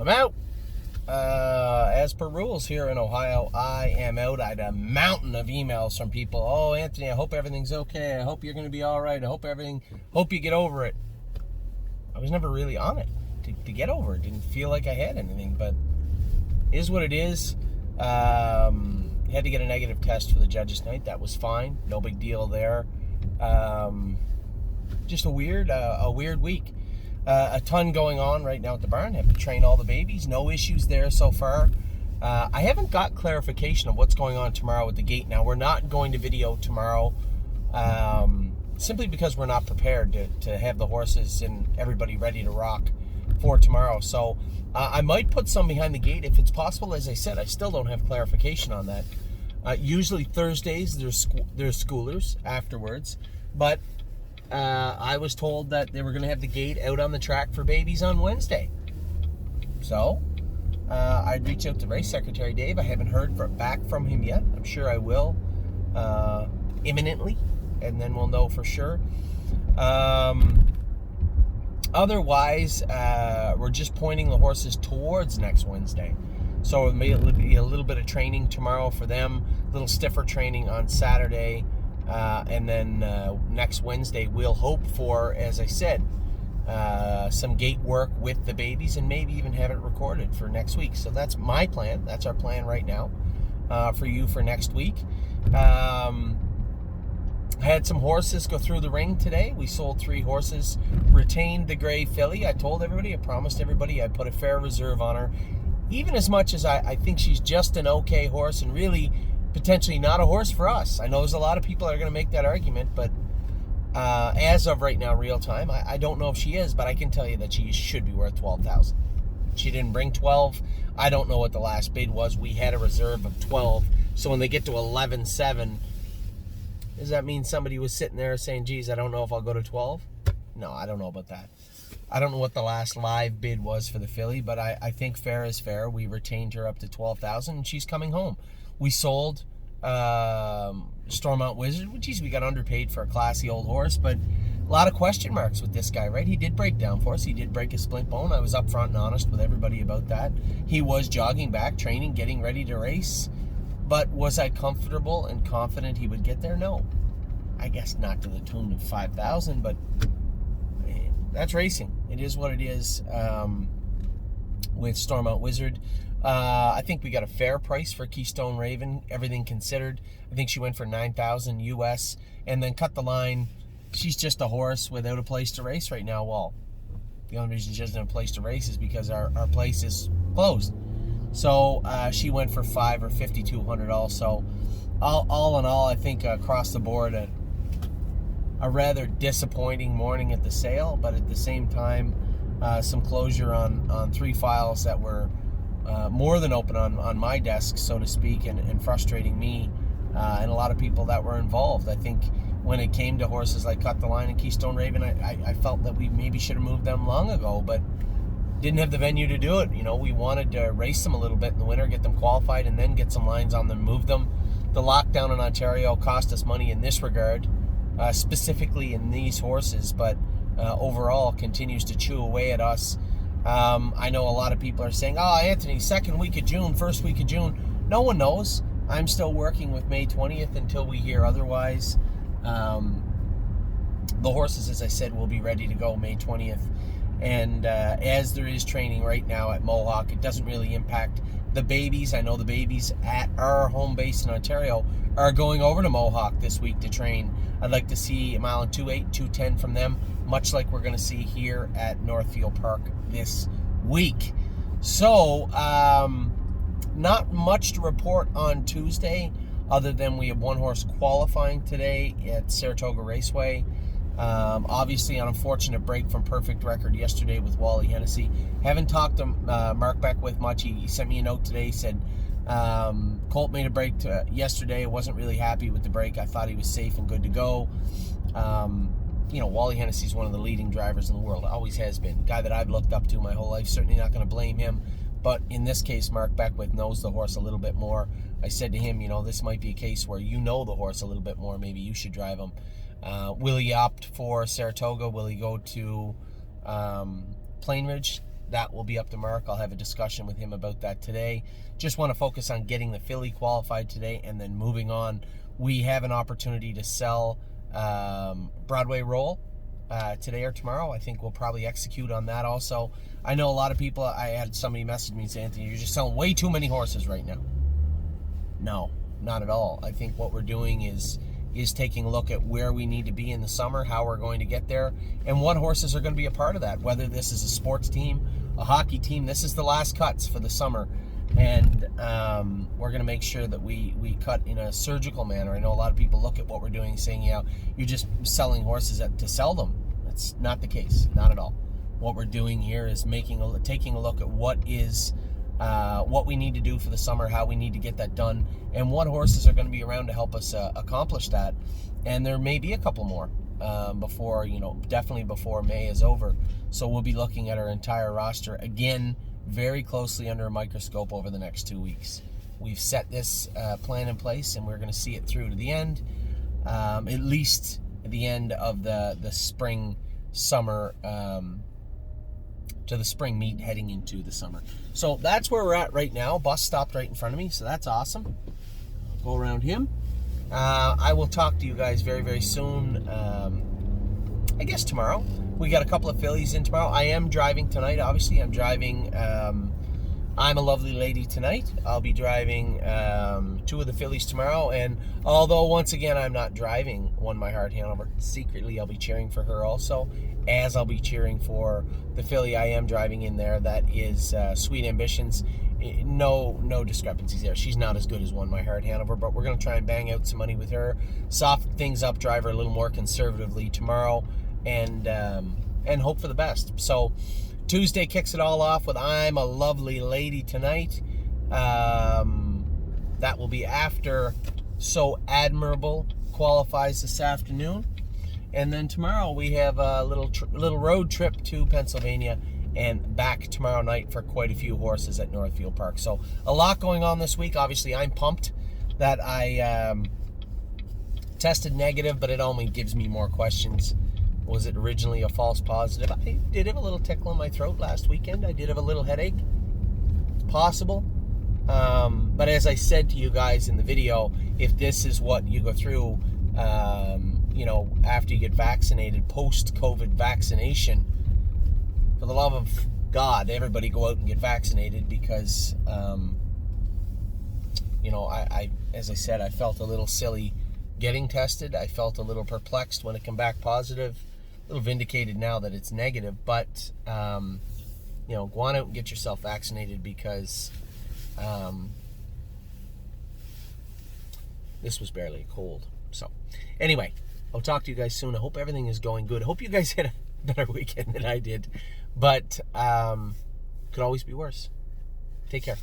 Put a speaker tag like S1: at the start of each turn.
S1: I'm out. As per rules here in Ohio, I am out. I had a mountain of emails from people. Oh, Anthony, I hope everything's okay. I hope you're going to be all right. Hope you get over it. I was never really on it to get over it. Didn't feel like I had anything, but it is what it is. Had to get a negative test for the judges' night. That was fine. No big deal there. Just a weird week. A ton going on right now at the barn. Have to train all the babies. No issues there so far. I haven't got clarification of what's going on tomorrow with the gate. Now, we're not going to video tomorrow simply because we're not prepared to have the horses and everybody ready to rock for tomorrow. So I might put some behind the gate if it's possible. As I said, I still don't have clarification on that. Usually Thursdays there's schoolers afterwards, but I was told that they were going to have the gate out on the track for babies on Wednesday. So I'd reach out to race secretary Dave. I haven't heard back from him yet. I'm sure I will imminently, and then we'll know for sure. Otherwise, we're just pointing the horses towards next Wednesday. So it may be a little bit of training tomorrow for them, a little stiffer training on Saturday, and then next Wednesday we'll hope for, as I said, some gate work with the babies and maybe even have it recorded for next week. So that's my plan. That's our plan right now for you for next week. Had some horses go through the ring today. We sold 3 horses, retained the gray filly. I told everybody, I promised everybody I'd put a fair reserve on her. Even as much as I think she's just an okay horse and really potentially not a horse for us. I know there's a lot of people that are going to make that argument, but as of right now, real time, I don't know if she is, but I can tell you that she should be worth $12,000. She didn't bring 12. I don't know what the last bid was. We had a reserve of 12. So when they get to 11.7, does that mean somebody was sitting there saying, geez, I don't know if I'll go to 12? No, I don't know about that. I don't know what the last live bid was for the filly, but I think fair is fair. We retained her up to $12,000, and she's coming home. We sold Stormont Wizard. Geez, we got underpaid for a classy old horse, but a lot of question marks with this guy, right? He did break down for us. He did break a splint bone. I was upfront and honest with everybody about that. He was jogging back, training, getting ready to race. But was I comfortable and confident he would get there? No. I guess not to the tune of 5,000, but that's racing. It is what it is with Stormont Wizard. I think we got a fair price for Keystone Raven, everything considered. I think she went for $9,000 US, and then cut the line. She's just a horse without a place to race right now. Well, the only reason she doesn't have a place to race is because our place is closed. So she went for $5,000 or $5,200 also. All in all, I think across the board, a rather disappointing morning at the sale, but at the same time, some closure on 3 files that were more than open on my desk, so to speak, and frustrating me and a lot of people that were involved. I think when it came to horses like Cut the Line and Keystone Raven, I felt that we maybe should have moved them long ago, but didn't have the venue to do it. You know, we wanted to race them a little bit in the winter, get them qualified, and then get some lines on them, move them. The lockdown in Ontario cost us money in this regard, specifically in these horses, but overall continues to chew away at us. I know a lot of people are saying, oh, Anthony, second week of June, first week of June. No one knows. I'm still working with May 20th until we hear otherwise. The horses, as I said, will be ready to go May 20th. And as there is training right now at Mohawk, it doesn't really impact the babies. I know the babies at our home base in Ontario are going over to Mohawk this week to train. I'd like to see a 1:28, 2:10 from them, much like we're going to see here at Northfield Park this week. So, not much to report on Tuesday, other than we have 1 horse qualifying today at Saratoga Raceway. Obviously, an unfortunate break from Perfect Record yesterday with Wally Hennessy. Haven't talked to Mark Beckwith much. He sent me a note today. He said Colt made a break yesterday. I wasn't really happy with the break. I thought he was safe and good to go. You know, Wally Hennessy's one of the leading drivers in the world. Always has been. Guy that I've looked up to my whole life. Certainly not going to blame him. But in this case, Mark Beckwith knows the horse a little bit more. I said to him, you know, this might be a case where you know the horse a little bit more. Maybe you should drive him. Will he opt for Saratoga? Will he go to Plainridge? that will be up to Mark. I'll have a discussion with him about that today. Just want to focus on getting the filly qualified today and then moving on. We have an opportunity to sell Broadway Roll today or tomorrow. I think we'll probably execute on that also. I know a lot of people, I had somebody message me and say, Anthony, you're just selling way too many horses right now. No, not at all. I think what we're doing is taking a look at where we need to be in the summer, how we're going to get there, and what horses are going to be a part of that. Whether this is a sports team, a hockey team, this is the last cuts for the summer. And we're going to make sure that we cut in a surgical manner. I know a lot of people look at what we're doing saying, you're just selling horses to sell them. That's not the case, not at all. What we're doing here is taking a look at what we need to do for the summer, how we need to get that done, and what horses are going to be around to help us accomplish that. And there may be a couple more before, definitely before May is over. So we'll be looking at our entire roster again very closely under a microscope over the next 2 weeks. We've set this plan in place, and we're going to see it through to the end, at least at the end of the spring summer, to the spring meet heading into the summer. So that's where we're at right now. Bus stopped right in front of me, so that's awesome. I'll go around him. I will talk to you guys very, very soon. I guess tomorrow. We got a couple of fillies in tomorrow. I am driving tonight, obviously. I'm driving I'm a Lovely Lady tonight. I'll be driving 2 of the fillies tomorrow, and although once again I'm not driving Won My Heart Hanover, secretly I'll be cheering for her also, as I'll be cheering for the filly I am driving in there. That is Sweet Ambitions. No discrepancies there. She's not as good as Won My Heart Hanover, but we're going to try and bang out some money with her, soften things up, drive her a little more conservatively tomorrow, and hope for the best. So Tuesday kicks it all off with I'm a Lovely Lady tonight. That will be after So Admirable qualifies this afternoon. And then tomorrow we have a little road trip to Pennsylvania and back tomorrow night for quite a few horses at Northfield Park. So a lot going on this week. Obviously, I'm pumped that I tested negative, but it only gives me more questions. Was it originally a false positive? I did have a little tickle in my throat last weekend. I did have a little headache. It's possible. But as I said to you guys in the video, if this is what you go through, after you get vaccinated, post-COVID vaccination, for the love of God, everybody go out and get vaccinated because, as I said, I felt a little silly getting tested. I felt a little perplexed when it came back positive. A little vindicated now that it's negative, but go on out and get yourself vaccinated because this was barely a cold. So anyway, I'll talk to you guys soon. I hope everything is going good. I hope you guys had a better weekend than I did, but could always be worse. Take care.